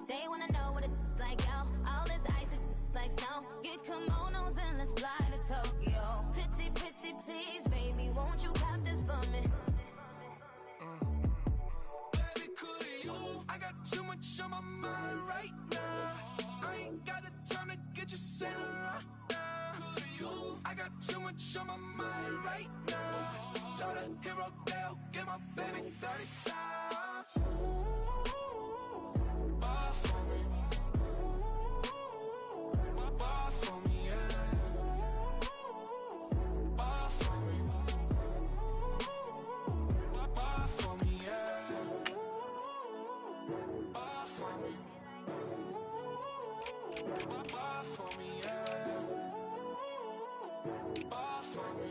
They wanna know what it's like, yo. All this ice is like snow. Get kimonos and let's fly to Tokyo. Pretty, pretty, please, baby, won't you cop this for me? Baby, could you? I got too much on my mind right now. I ain't got the time to get you sent right now. Could you? I got too much on my mind right now. Tell the hero Dale, get my baby 30,000. Buy for me. Buy for me, yeah. Buy for me. Buy for me, yeah. Buy for me. Buy for me, yeah. Buy for me.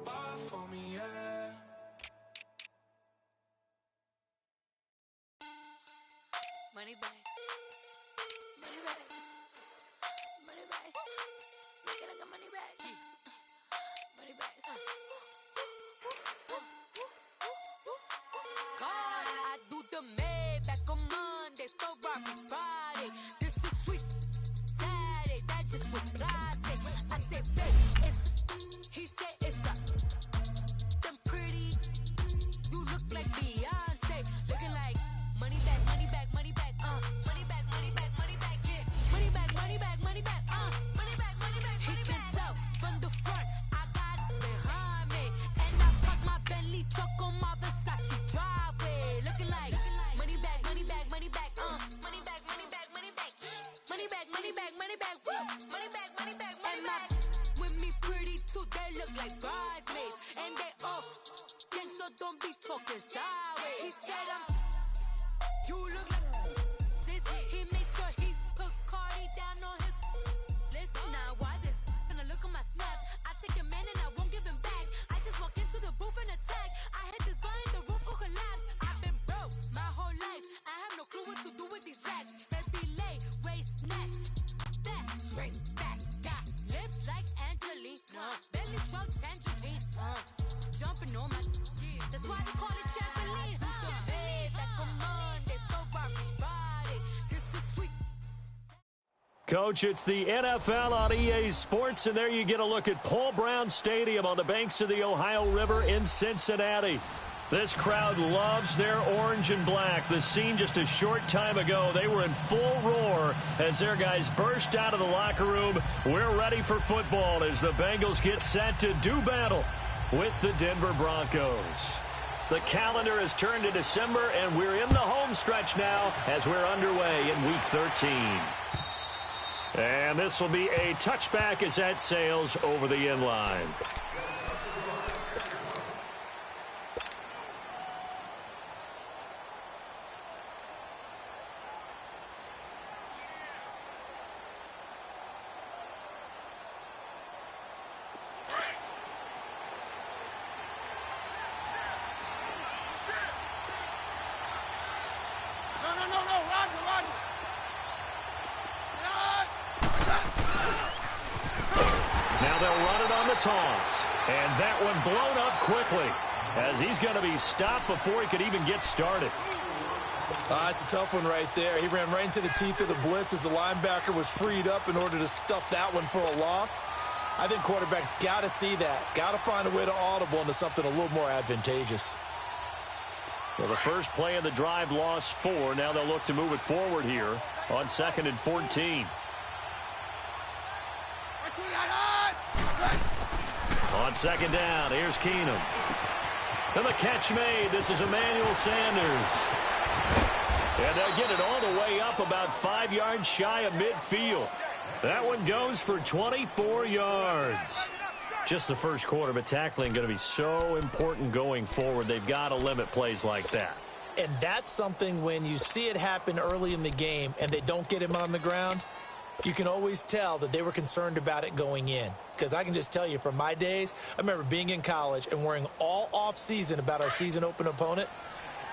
Buy for me, yeah. Money back. Money back. Money back. Make it like a money back. Money back. God, I do the Maybach on Monday, Ferrari Friday. This is sweet Saturday, that's just what I say. I say, babe, it's, he said it's a, them pretty, you look like Beyonce, looking like money back, money back, money back, money back, money back, money back, yeah, money back, money back, money back, money back, money back, he can tell from the front, I got it behind me, and I parked my Bentley truck on my Versace driveway, looking like money back, money back, money back, money back, money back, money back, money back, money back, money back, money back, money back, money back, with me pretty too, they look like bridesmaids, and they all gang, so don't be talking sideways. He said you look like this. He makes sure he put Cardi down on his list. Now why this? Gonna look on my snap. I take a man and I won't give him back. I just walk into the booth and attack. I hit this guy in the roof will collapse. I've been broke my whole life. I have no clue what to do with these racks. Heavy lay, waist snatch, that straight back. Got lips like Angelina, belly truck tangerine. Jumping on my, that's why they call it trampoline. Back on Monday, Ferrari Friday. This is sweet. Coach, it's the NFL on EA Sports, and there you get a look at Paul Brown Stadium on the banks of the Ohio River in Cincinnati. This crowd loves their orange and black. The scene just a short time ago, they were in full roar as their guys burst out of the locker room. We're ready for football as the Bengals get set to do battle with the Denver Broncos. The calendar has turned to December, and we're in the home stretch now as we're underway in Week 13. And this will be a touchback as that sails over the end line. Now they'll run it on the toss. And that one blown up quickly as he's going to be stopped before he could even get started. It's a tough one right there. He ran right into the teeth of the blitz as the linebacker was freed up in order to stuff that one for a loss. I think quarterbacks got to see that. Got to find a way to audible into something a little more advantageous. Well, the first play of the drive lost 4. Now they'll look to move it forward here on 2nd and 14. On 2nd down, here's Keenum. And the catch made. This is Emmanuel Sanders. And they'll get it all the way up about 5 yards shy of midfield. That one goes for 24 yards. Just the first quarter, but tackling going to be so important going forward. They've got to limit plays like that. And that's something when you see it happen early in the game and they don't get him on the ground, you can always tell that they were concerned about it going in. Because I can just tell you from my days, I remember being in college and worrying all off-season about our season open opponent,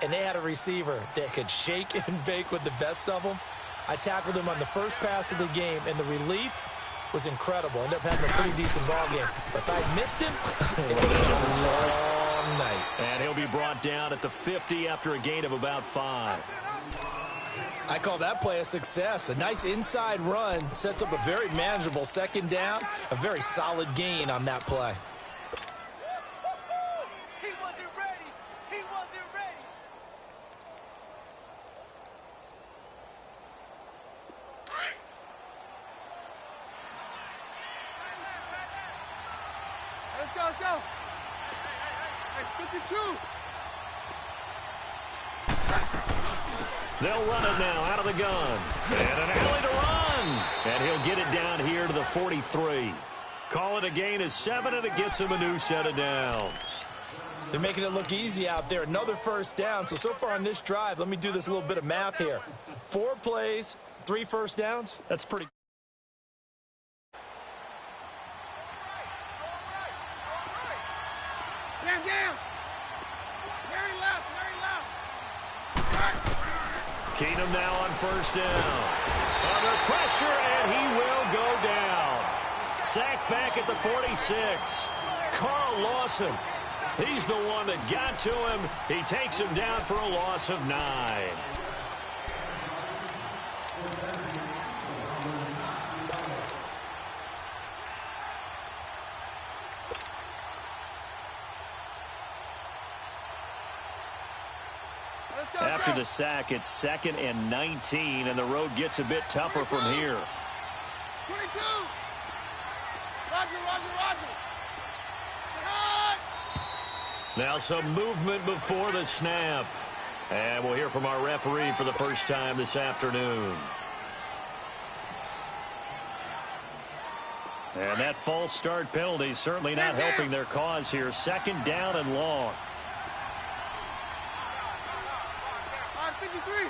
and they had a receiver that could shake and bake with the best of them. I tackled him on the first pass of the game, and the relief was incredible. Ended up having a pretty decent ball game. But if I missed him, it would have been a different story. long night. And he'll be brought down at the 50 after a gain of about 5. I call that play a success. A nice inside run sets up a very manageable second down, a very solid gain on that play. He wasn't ready. He wasn't ready. Let's go, let's go. Hey, 52. They'll run it now out of the gun. And an alley to run. And he'll get it down here to the 43. Call it a gain of 7, and it gets him a new set of downs. They're making it look easy out there. Another first down. So far on this drive, let me do this little bit of math here. 4 plays, 3 first downs. That's pretty. Down, down. Very left, very left. Keenum now on first down. Under pressure, and he will go down. Sacked back at the 46. Carl Lawson. He's the one that got to him. He takes him down for a loss of 9. After the sack, it's 2nd and 19, and the road gets a bit tougher from here. 22. Roger. Now some movement before the snap. And we'll hear from our referee for the first time this afternoon. And that false start penalty certainly not helping their cause here. 2nd down and long. 53.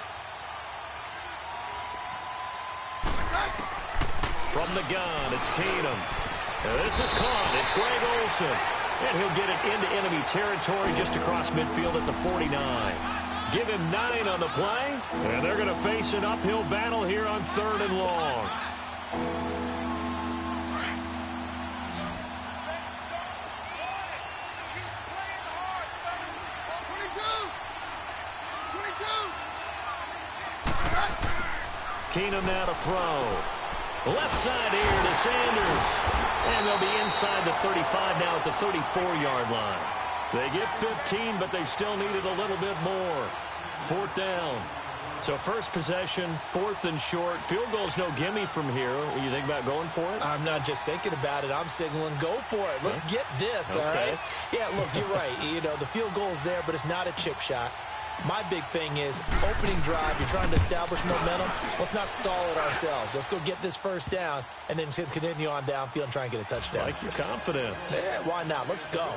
From the gun, it's Keenum. This is caught. It's Greg Olsen. And he'll get it into enemy territory just across midfield at the 49. Give him 9 on the play. And they're going to face an uphill battle here on 3rd and long. Keenum now to throw. Left side here to Sanders. And they'll be inside the 35 now at the 34-yard line. They get 15, but they still needed a little bit more. 4th down. So first possession, 4th and short. Field goal's no gimme from here. You think about going for it? I'm not just thinking about it. I'm signaling go for it. Let's get this, all right? Yeah, look, you're right. You know, the field goal's there, but it's not a chip shot. My big thing is opening drive. You're trying to establish momentum. Let's not stall it ourselves. Let's go get this first down and then continue on downfield and try and get a touchdown. Like your confidence. Yeah, why not? Let's go.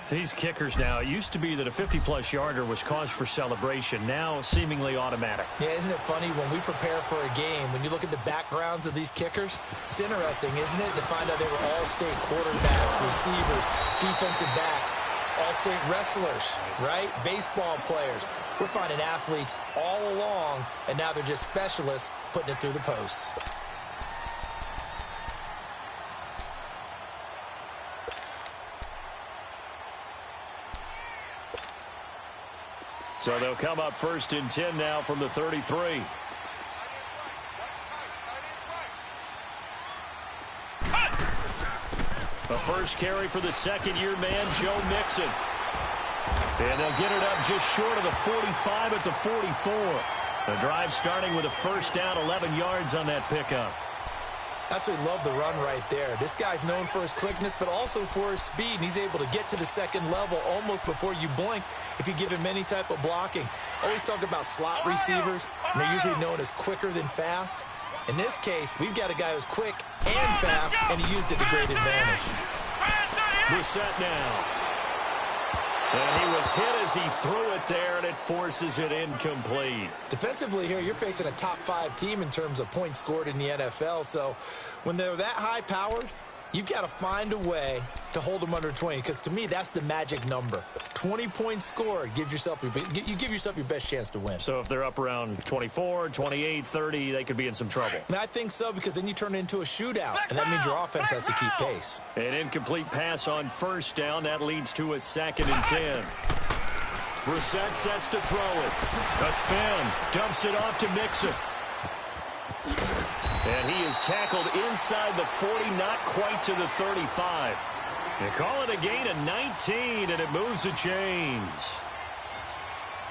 These kickers now, it used to be that a 50-plus yarder was cause for celebration. Now seemingly automatic. Yeah, isn't it funny when we prepare for a game, when you look at the backgrounds of these kickers, it's interesting, isn't it, to find out they were all-state quarterbacks, receivers, defensive backs, all-state wrestlers, right? Baseball players. We're finding athletes all along, and now they're just specialists putting it through the posts. So they'll come up 1st and 10 now from the 33. The first carry for the second-year man, Joe Mixon. And they'll get it up just short of the 45 at the 44. The drive starting with a first down, 11 yards on that pickup. Absolutely love the run right there. This guy's known for his quickness, but also for his speed. And he's able to get to the second level almost before you blink if you give him any type of blocking. Always talk about slot receivers, and they're usually known as quicker than fast. In this case, we've got a guy who's quick and fast, and he used it to great advantage. Brissett now. And he was hit as he threw it there, and it forces it incomplete. Defensively here, you're facing a top 5 team in terms of points scored in the NFL. So when they're that high-powered, you've got to find a way to hold them under 20, because to me, that's the magic number. 20-point score gives yourself you give yourself your best chance to win. So if they're up around 24, 28, 30, they could be in some trouble. And I think so, because then you turn it into a shootout, and that means your offense has to keep pace. An incomplete pass on first down. That leads to a 2nd and 10. Brissett sets to throw it. A spin. Dumps it off to Mixon. And he is tackled inside the 40, not quite to the 35. They call it a gain of 19, and it moves the chains.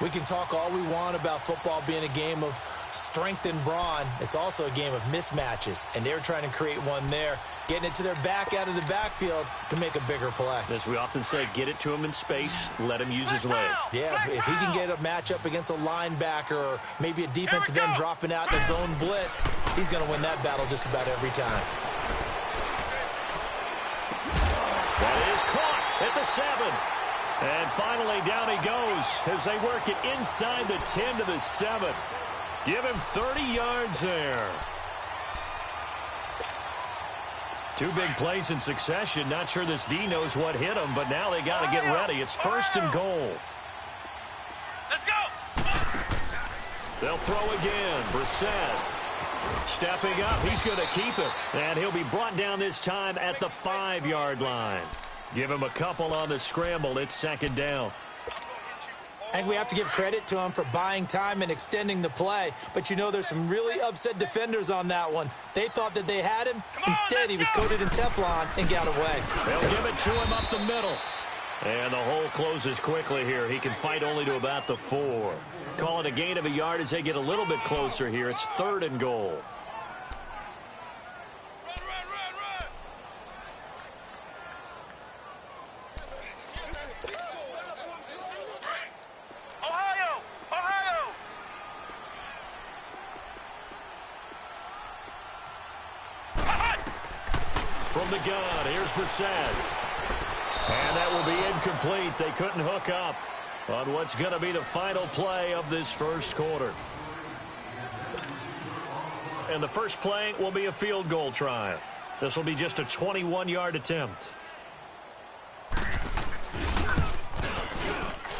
We can talk all we want about football being a game of strength and brawn. It's also a game of mismatches, and they're trying to create one there, getting it to their back out of the backfield to make a bigger play. As we often say, get it to him in space, let him use his leg. Yeah, if he can get a matchup against a linebacker or maybe a defensive end dropping out in a zone blitz, he's going to win that battle just about every time. That is caught at the 7. And finally, down he goes as they work it inside the 10 to the 7. Give him 30 yards there. 2 big plays in succession. Not sure this D knows what hit him, but now they got to get ready. It's 1st and goal. Let's go. They'll throw again. Brissett stepping up. He's going to keep it. And he'll be brought down this time at the 5-yard line. Give him a couple on the scramble. It's 2nd down. I think we have to give credit to him for buying time and extending the play. But, you know, there's some really upset defenders on that one. They thought that they had him. Instead, he was coated in Teflon and got away. They'll give it to him up the middle. And the hole closes quickly here. He can fight only to about the 4. Call it a gain of a yard as they get a little bit closer here. It's 3rd and goal. From the gun, here's Brissett. And that will be incomplete. They couldn't hook up on what's going to be the final play of this first quarter. And the first play will be a field goal try. This will be just a 21-yard attempt.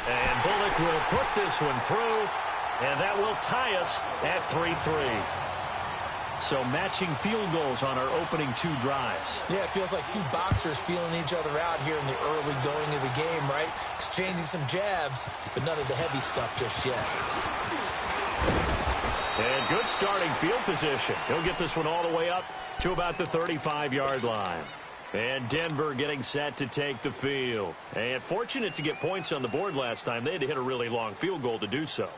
And Bullock will put this one through, and that will tie us at 3-3. So matching field goals on our opening 2 drives. Yeah, it feels like 2 boxers feeling each other out here in the early going of the game, right? Exchanging some jabs, but none of the heavy stuff just yet. And good starting field position. He'll get this one all the way up to about the 35-yard line. And Denver getting set to take the field. And fortunate to get points on the board last time. They had to hit a really long field goal to do so.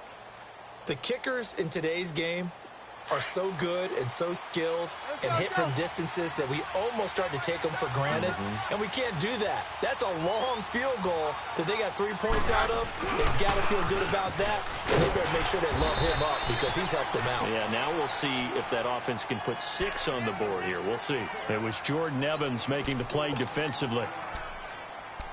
The kickers in today's game are so good and so skilled and hit from distances that we almost start to take them for granted. And we can't do that. That's a long field goal that they got 3 points out of. They've got to feel good about that. And they better make sure they love him up because he's helped them out. Yeah, now we'll see if that offense can put 6 on the board here. We'll see. It was Jordan Evans making the play defensively.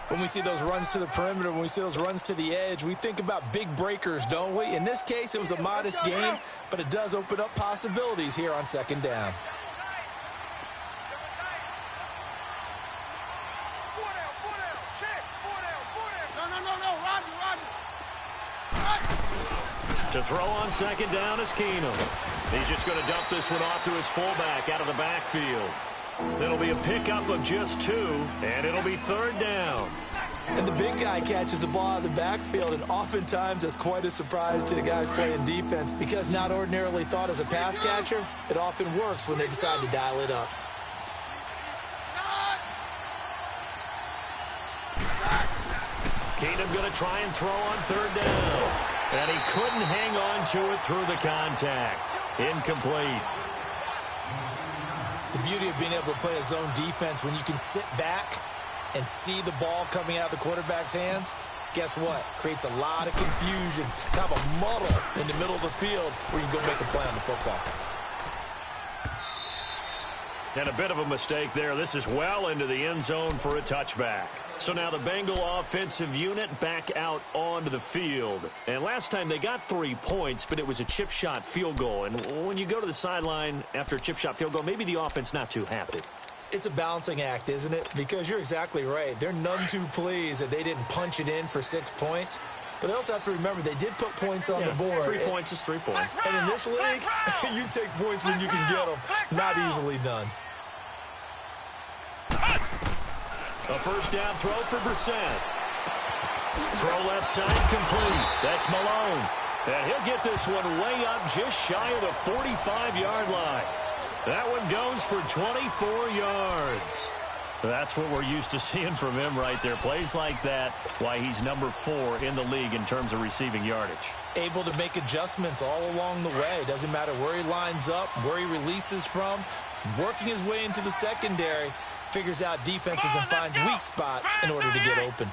When we see those runs to the perimeter, when we see those runs to the edge, we think about big breakers, don't we? In this case, it was a modest game, but it does open up possibilities here on 2nd down. To throw on 2nd down is Keenum. He's just going to dump this one off to his fullback out of the backfield. It'll be a pickup of just 2, and it'll be 3rd down. And the big guy catches the ball out of the backfield, and oftentimes that's quite a surprise to the guys playing defense because not ordinarily thought as a pass catcher, it often works when they decide to dial it up. Keenum going to try and throw on 3rd down. And he couldn't hang on to it through the contact. Incomplete. The beauty of being able to play a zone defense when you can sit back and see the ball coming out of the quarterback's hands, guess what? Creates a lot of confusion, kind of a muddle in the middle of the field where you can go make a play on the football. And a bit of a mistake there. This is well into the end zone for a touchback. So now the Bengal offensive unit back out onto the field. And last time they got 3 points, but it was a chip shot field goal. And when you go to the sideline after a chip shot field goal, maybe the offense not too happy. It's a balancing act, isn't it? Because you're exactly right. They're none too pleased that they didn't punch it in for 6 points. But they also have to remember they did put points on the board. 3 points is 3 points. And in this league, you take points when you can get them. Not easily done. A first down throw for Brissett. Throw left side complete. That's Malone. And he'll get this one way up just shy of the 45-yard line. That one goes for 24 yards. That's what we're used to seeing from him right there. Plays like that, why he's number 4 in the league in terms of receiving yardage. Able to make adjustments all along the way. Doesn't matter where he lines up, where he releases from. Working his way into the secondary, figures out defenses and finds weak spots in order to get open.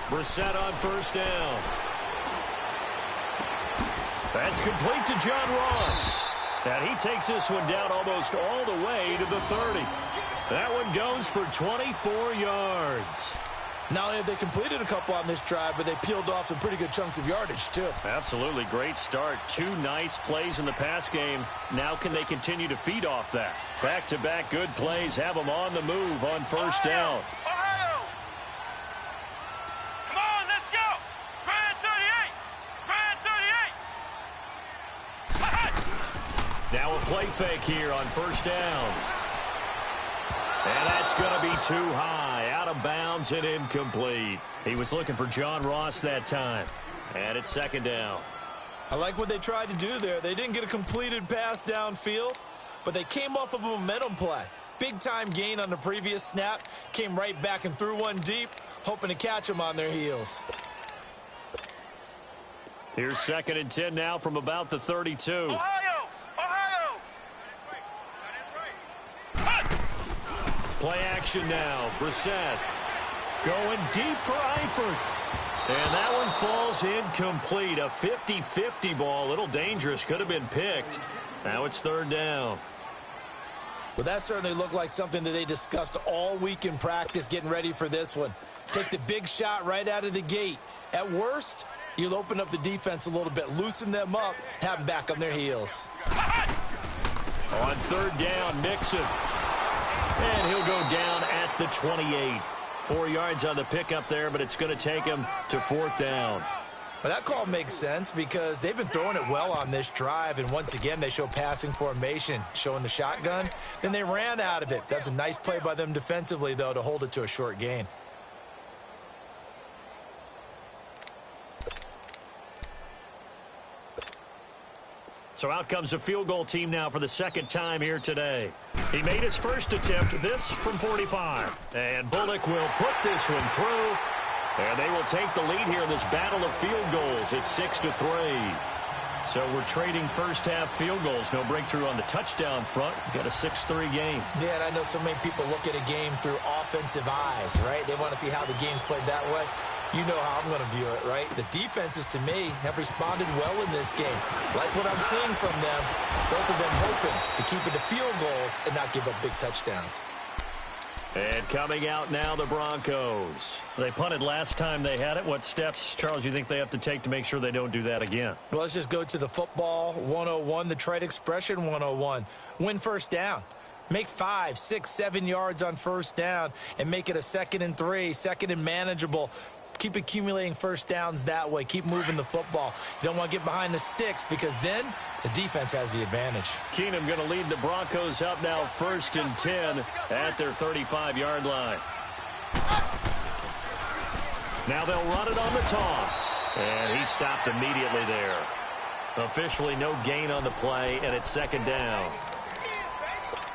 Brissett on first down. That's complete to John Ross. And he takes this one down almost all the way to the 30. That one goes for 24 yards. Not only have they completed a couple on this drive, but they peeled off some pretty good chunks of yardage, too. Absolutely. Great start. 2 nice plays in the pass game. Now can they continue to feed off that? Back-to-back good plays have them on the move on first down. Now a play fake here on first down. And that's going to be too high, out of bounds and incomplete. He was looking for John Ross that time. And it's second down. I like what they tried to do there. They didn't get a completed pass downfield, but they came off of a momentum play. Big-time gain on the previous snap. Came right back and threw one deep, hoping to catch them on their heels. Here's 2nd and 10 now from about the 32. Play action now. Brissett going deep for Eifert. And that one falls incomplete. A 50-50 ball. A little dangerous. Could have been picked. Now it's 3rd down. Well, that certainly looked like something that they discussed all week in practice getting ready for this one. Take the big shot right out of the gate. At worst, you'll open up the defense a little bit, loosen them up, have them back on their heels. On 3rd down, Mixon. And he'll go down at the 28. 4 yards on the pickup there, but it's going to take him to 4th down. Well, that call makes sense because they've been throwing it well on this drive, and once again, they show passing formation, showing the shotgun. Then they ran out of it. That's a nice play by them defensively, though, to hold it to a short gain. So out comes a field goal team now for the 2nd time here today. He made his first attempt, this from 45. And Bullock will put this one through. And they will take the lead here in this battle of field goals. It's 6-3. So we're trading first-half field goals. No breakthrough on the touchdown front. We've got a 6-3 game. Yeah, and I know so many people look at a game through offensive eyes, right? They want to see how the game's played that way. You know how I'm going to view it, right? The defenses, to me, have responded well in this game. Like what I'm seeing from them, both of them hoping to keep it to field goals and not give up big touchdowns. And coming out now, the Broncos. They punted last time they had it. What steps, Charles, you think they have to take to make sure they don't do that again? Well, let's just go to the football 101, the trade expression 101. Win first down. Make 5, 6, 7 yards on first down and make it a 2nd and 3, 2nd and manageable. Keep accumulating first downs that way. Keep moving the football. You don't want to get behind the sticks because then the defense has the advantage. Keenum going to lead the Broncos up now 1st and 10 at their 35-yard line. Now they'll run it on the toss. And he stopped immediately there. Officially no gain on the play, and it's 2nd down.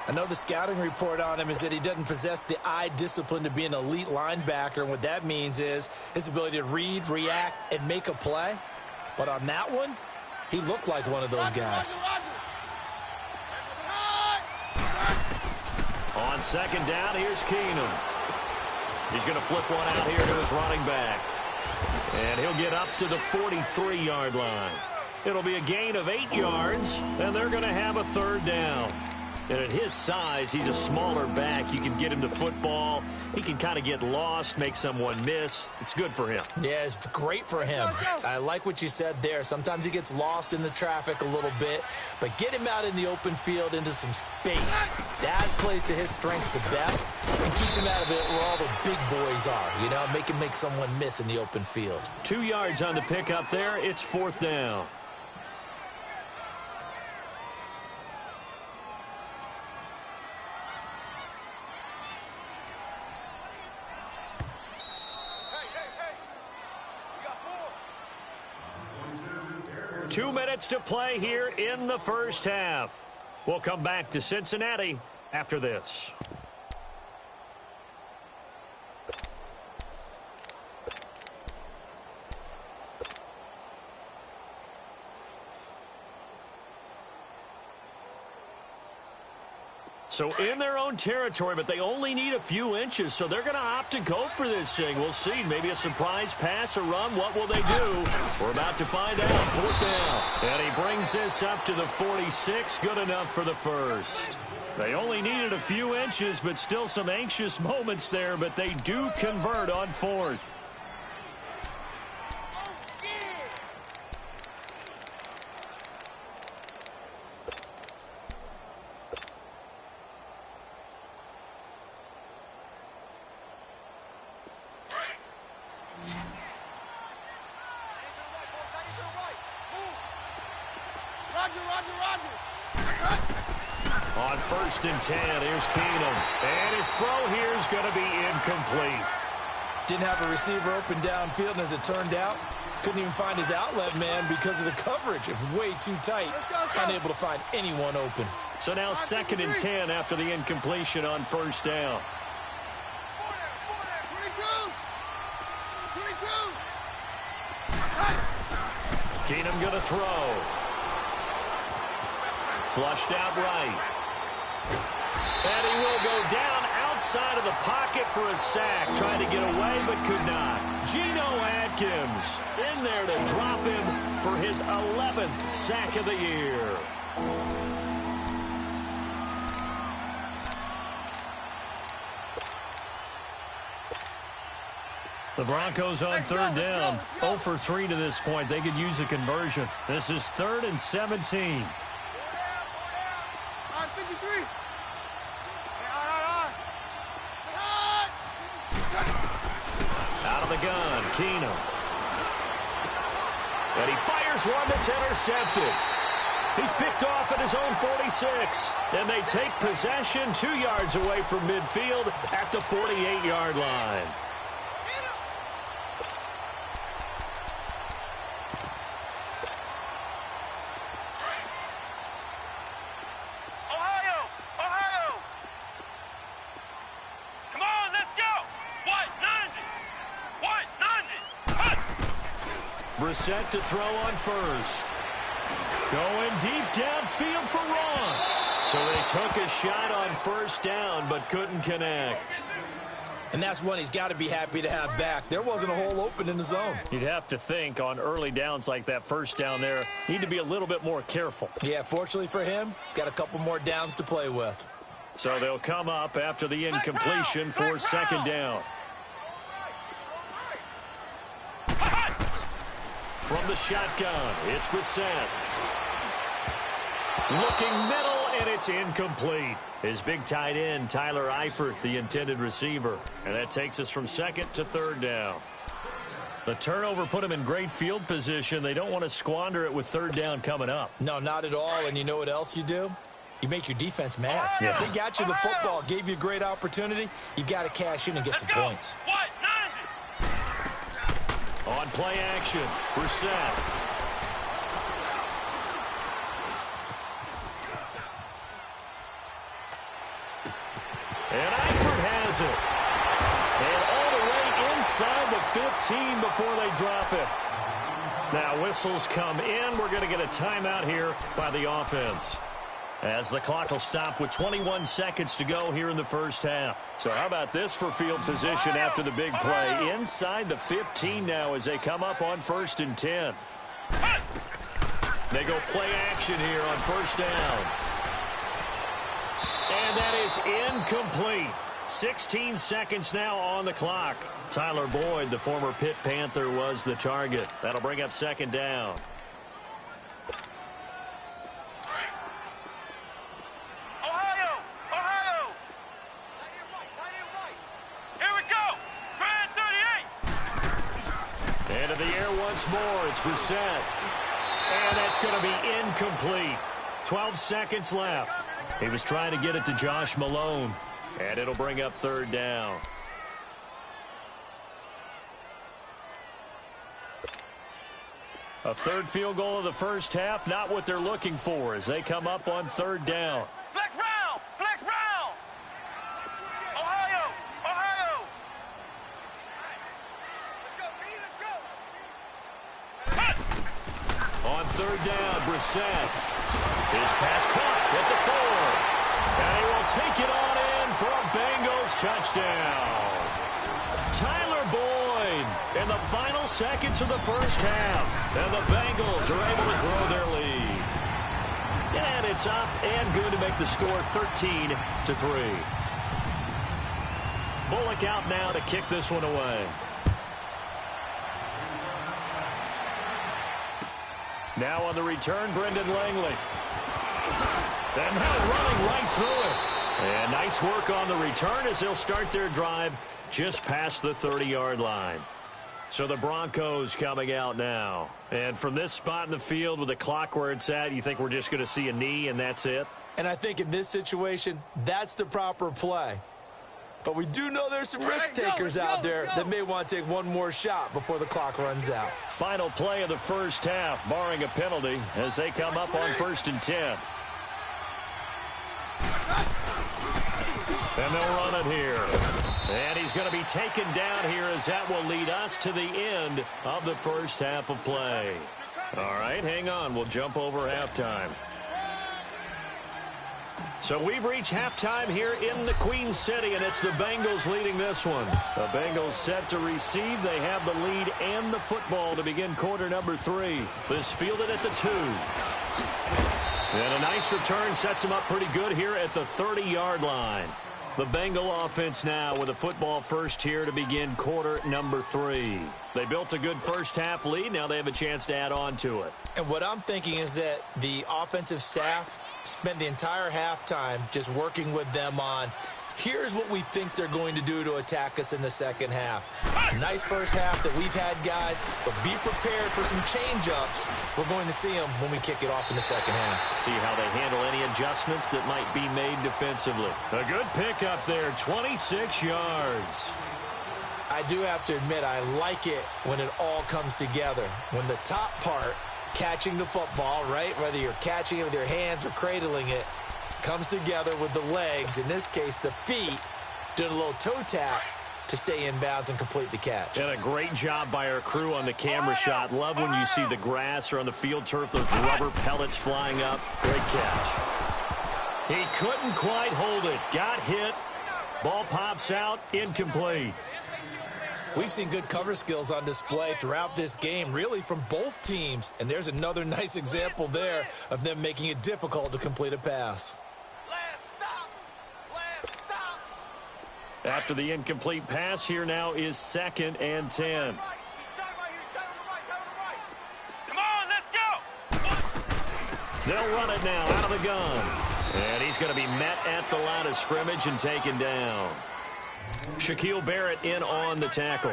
I know the scouting report on him is that he doesn't possess the eye discipline to be an elite linebacker, and what that means is his ability to read, react, and make a play. But on that one, he looked like one of those guys. On 2nd down, here's Keenum. He's going to flip one out here to his running back. And he'll get up to the 43-yard line. It'll be a gain of 8 yards, and they're going to have a 3rd down. And at his size, he's a smaller back. You can get him the football. He can kind of get lost, make someone miss. It's good for him. Yeah, it's great for him. I like what you said there. Sometimes he gets lost in the traffic a little bit, but get him out in the open field into some space. That plays to his strengths the best and keeps him out of it where all the big boys are, you know, make him make someone miss in the open field. 2 yards on the pickup there. It's 4th down. Two minutes to play here in the first half. We'll come back to Cincinnati after this. So in their own territory, but they only need a few inches, so they're going to opt to go for this thing. We'll see. Maybe a surprise pass, a run. What will they do? We're about to find out. 4th down. And he brings this up to the 46. Good enough for the first. They only needed a few inches, but still some anxious moments there, but they do convert on 4th. On 1st and 10, here's Keenum. And his throw here is going to be incomplete. Didn't have a receiver open downfield, and as it turned out, couldn't even find his outlet man because of the coverage. It was way too tight. Unable to find anyone open. So now 2nd and 10 after the incompletion on 1st down. Keenum going to throw. Flushed out right. And he will go down outside of the pocket for a sack. Trying to get away, but could not. Geno Atkins in there to drop him for his 11th sack of the year. The Broncos on 3rd down. 0 for 3 to this point. They could use a conversion. This is 3rd and 17. Out of the gun, Keenum. And he fires one that's intercepted. He's picked off at his own 46. And they take possession 2 yards away from midfield at the 48-yard line. Brissett to throw on 1st. Going deep downfield for Ross. So they took a shot on 1st down, but couldn't connect. And that's one he's got to be happy to have back. There wasn't a hole open in the zone. You'd have to think on early downs like that 1st down there, need to be a little bit more careful. Yeah, fortunately for him, got a couple more downs to play with. So they'll come up after the incompletion for 2nd down. From the shotgun, it's Brissett. Looking middle, and it's incomplete. His big tight end, Tyler Eifert, the intended receiver. And that takes us from 2nd to 3rd down. The turnover put him in great field position. They don't want to squander it with 3rd down coming up. No, not at all. And you know what else you do? You make your defense mad. Yeah. They got you the football, gave you a great opportunity. You've got to cash in and get some points. On play action, Brissett. And Eifert has it. And all the way inside the 15 before they drop it. Now whistles come in. We're going to get a timeout here by the offense, as the clock will stop with 21 seconds to go here in the first half. So how about this for field position after the big play? Inside the 15 now as they come up on 1st and 10. They go play action here on 1st down. is incomplete. 16 seconds now on the clock. Tyler Boyd, the former Pitt Panther, was the target. That'll bring up second down. Into the air once more. It's Brissett. And that's going to be incomplete. 12 seconds left. He was trying to get it to Josh Malone. And it'll bring up third down. A third field goal of the first half, not what they're looking for as they come up on third down. Flex round! Flex round! Ohio! Ohio! Let's go, On third down, Brissett. His pass caught at the 4. And he will take it on in for a Bengals touchdown. Tyler Boyd in the final seconds of the first half. And the Bengals are able to grow their lead. And it's up and good to make the score 13-3. Bullock out now to kick this one away. Now on the return, Brendan Langley. And now running right through it. And nice work on the return as they'll start their drive just past the 30-yard line. So the Broncos coming out now. And from this spot in the field with the clock where it's at, you think we're just going to see a knee and that's it? And I think in this situation, that's the proper play. But we do know there's some risk takers out there that may want to take one more shot before the clock runs out. Final play of the first half, barring a penalty, as they come up on 1st and 10. And they'll run it here. And he's going to be taken down here as that will lead us to the end of the first half of play. All right, hang on. We'll jump over halftime. So we've reached halftime here in the Queen City, and it's the Bengals leading this one. The Bengals set to receive. They have the lead and the football to begin quarter number 3. This fielded at the 2. And a nice return sets them up pretty good here at the 30-yard line. The Bengal offense now with a football first here to begin quarter number 3. They built a good first half lead. Now they have a chance to add on to it. And what I'm thinking is that the offensive staff spent the entire halftime just working with them on, here's what we think they're going to do to attack us in the second half. Nice first half that we've had, guys, but be prepared for some change-ups. We're going to see them when we kick it off in the second half. See how they handle any adjustments that might be made defensively. A good pickup there, 26 yards. I do have to admit, I like it when it all comes together. When the top part, catching the football, right, whether you're catching it with your hands or cradling it, comes together with the legs, in this case the feet, doing a little toe tap to stay in bounds and complete the catch. And a great job by our crew on the camera shot. Love when you see the grass or on the field turf, those rubber pellets flying up. Great catch. He couldn't quite hold it. Got hit. Ball pops out. Incomplete. We've seen good cover skills on display throughout this game, really from both teams. And there's another nice example there of them making it difficult to complete a pass. After the incomplete pass, here now is 2nd and 10. Come on, let's go! They'll run it now out of the gun. And he's going to be met at the line of scrimmage and taken down. Shaquille Barrett in on the tackle.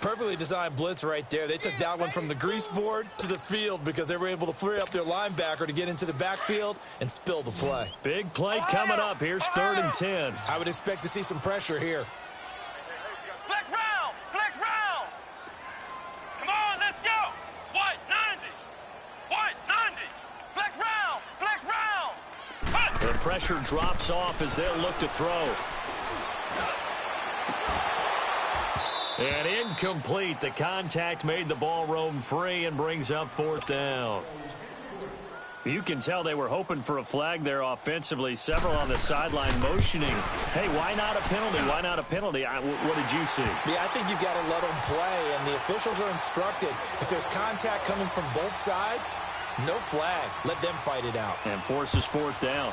Perfectly designed blitz right there. They took that one from the grease board to the field because they were able to free up their linebacker to get into the backfield and spill the play. Big play coming up. Here's 3rd and 10. I would expect to see some pressure here. Flex round! Flex round! Come on, let's go! What? 90! What? 90! Flex round! Flex round! The pressure drops off as they'll look to throw. And incomplete. The contact made the ball roam free and brings up 4th down. You can tell they were hoping for a flag there offensively. Several on the sideline motioning. Hey, why not a penalty? Why not a penalty? What did you see? Yeah, I think you've got to let them play, and the officials are instructed. If there's contact coming from both sides, no flag. Let them fight it out. And forces 4th down.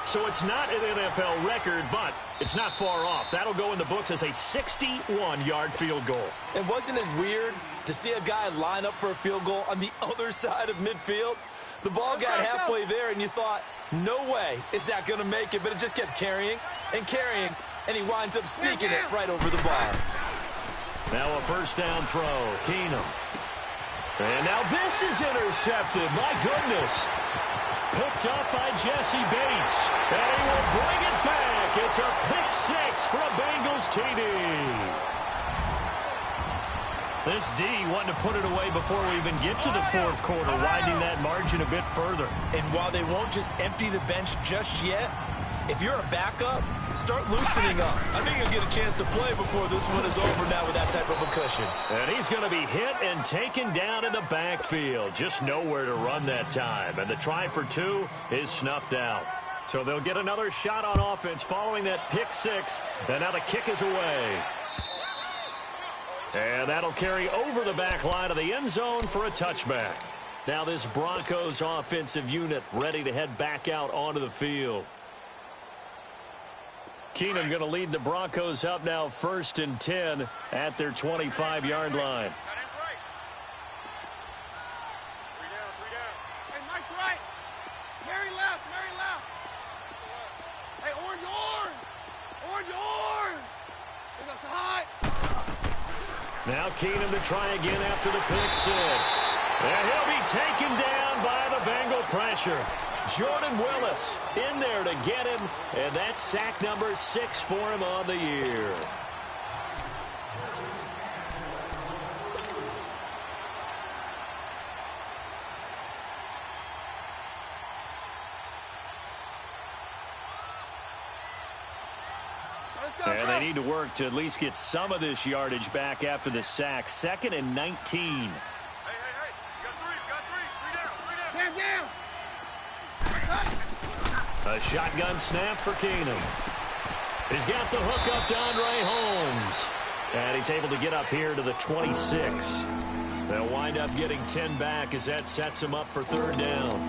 So it's not an NFL record, but it's not far off. That'll go in the books as a 61-yard field goal. And wasn't it weird to see a guy line up for a field goal on the other side of midfield? The ball got halfway there, and you thought, no way is that going to make it, but it just kept carrying and carrying, and he winds up sneaking it right over the bar. Now a first down throw. Keenum. And now this is intercepted. My goodness. Picked up by Jesse Bates. And he will bring it back. It's a pick six for a Bengals TD. This D wanting to put it away before we even get to the fourth quarter, widening that margin a bit further. And while they won't just empty the bench just yet, if you're a backup, start loosening up. I think you'll get a chance to play before this one is over now with that type of a cushion. And he's going to be hit and taken down in the backfield. Just nowhere to run that time. And the try for two is snuffed out. So they'll get another shot on offense following that pick six. And now the kick is away. And that'll carry over the back line of the end zone for a touchback. Now this Broncos offensive unit ready to head back out onto the field. Keenum going to lead the Broncos up now 1st and 10 at their 25-yard line. Three down. Hey, Mike's right. Mary left. Hey, orange. It's us high. Now Keenum to try again after the pick six. And he'll be taken down by the Bengal pressure. Jordan Willis in there to get him, and that's sack number 6 for him on the year. And they need to work to at least get some of this yardage back after the sack. 2nd and 19. Hey. You got three. Stand down. A shotgun snap for Keenum. He's got the hook up to Andre Holmes. And he's able to get up here to the 26. They'll wind up getting 10 back as that sets him up for 3rd down.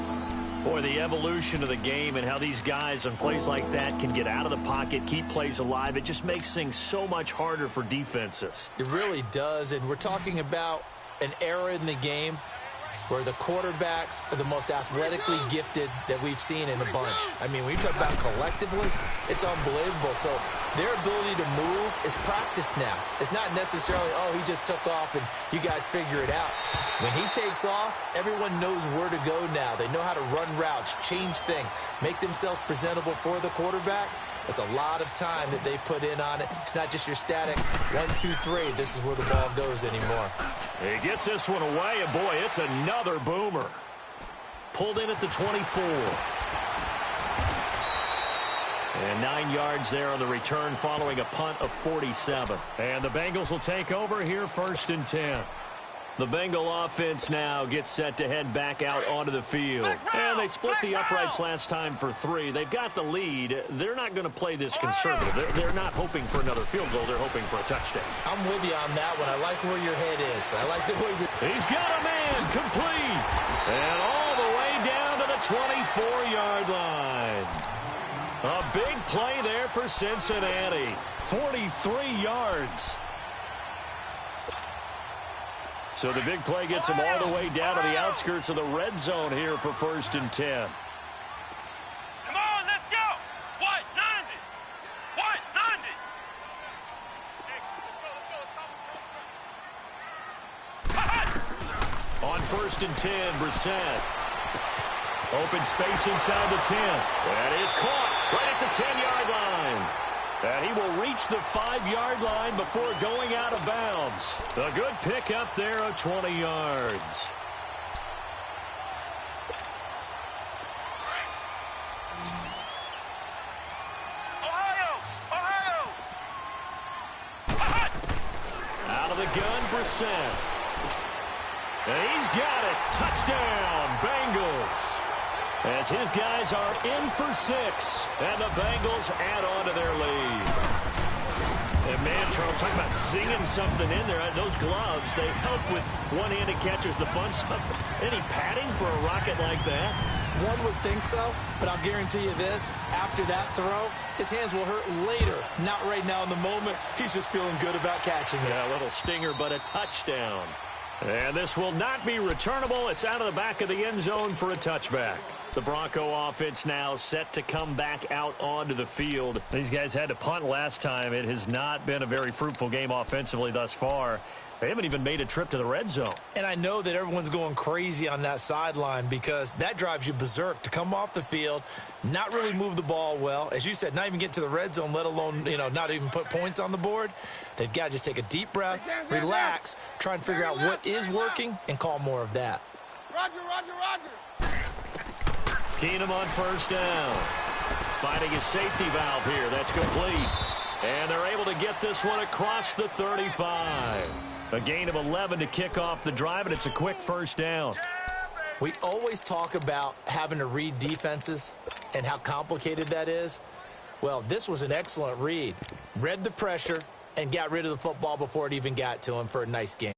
Boy, the evolution of the game and how these guys on plays like that can get out of the pocket, keep plays alive, it just makes things so much harder for defenses. It really does, and we're talking about an era in the game where the quarterbacks are the most athletically gifted that we've seen in a bunch. I mean, when you talk about collectively, it's unbelievable. So their ability to move is practiced now. It's not necessarily, oh, he just took off and you guys figure it out. When he takes off, everyone knows where to go now. They know how to run routes, change things, make themselves presentable for the quarterback. It's a lot of time that they put in on it. It's not just your static 1, 2, 3. This is where the ball goes anymore. He gets this one away, and boy, it's another boomer. Pulled in at the 24. And 9 yards there on the return following a punt of 47. And the Bengals will take over here 1st and 10. The Bengal offense now gets set to head back out onto the field. And they split the uprights last time for 3. They've got the lead. They're not going to play this conservative. They're not hoping for another field goal. They're hoping for a touchdown. I'm with you on that one. I like where your head is. I like the way you're... He's got a man complete. And all the way down to the 24-yard line. A big play there for Cincinnati. 43 yards. So the big play gets him all the way down to the outskirts of the red zone here for 1st and 10. Come on, let's go. What? 90. On 1st and 10, Brissett. Open space inside the 10. That is caught right at the 10-yard line. And he will reach the 5-yard line before going out of bounds. A good pick up there of 20 yards. Ohio! Out of the gun, Brissett. And he's got it. Touchdown, Bengals. As his guys are in for 6, and the Bengals add on to their lead. And man, Charles, talking about zinging something in there. Those gloves, they help with one-handed catches, the fun stuff. Any padding for a rocket like that? One would think so, but I'll guarantee you this. After that throw, his hands will hurt later. Not right now in the moment. He's just feeling good about catching it. Yeah, a little stinger, but a touchdown. And this will not be returnable. It's out of the back of the end zone for a touchback. The Bronco offense now set to come back out onto the field. These guys had to punt last time. It has not been a very fruitful game offensively thus far. They haven't even made a trip to the red zone. And I know that everyone's going crazy on that sideline because that drives you berserk to come off the field, not really move the ball well. As you said, not even get to the red zone, let alone, not even put points on the board. They've got to just take a deep breath, relax, try and figure out what is working, and call more of that. Roger, Roger, Roger. Keenum on first down. Finding his safety valve here. That's complete. And they're able to get this one across the 35. A gain of 11 to kick off the drive, and it's a quick first down. We always talk about having to read defenses and how complicated that is. Well, this was an excellent read. Read the pressure and got rid of the football before it even got to him for a nice game.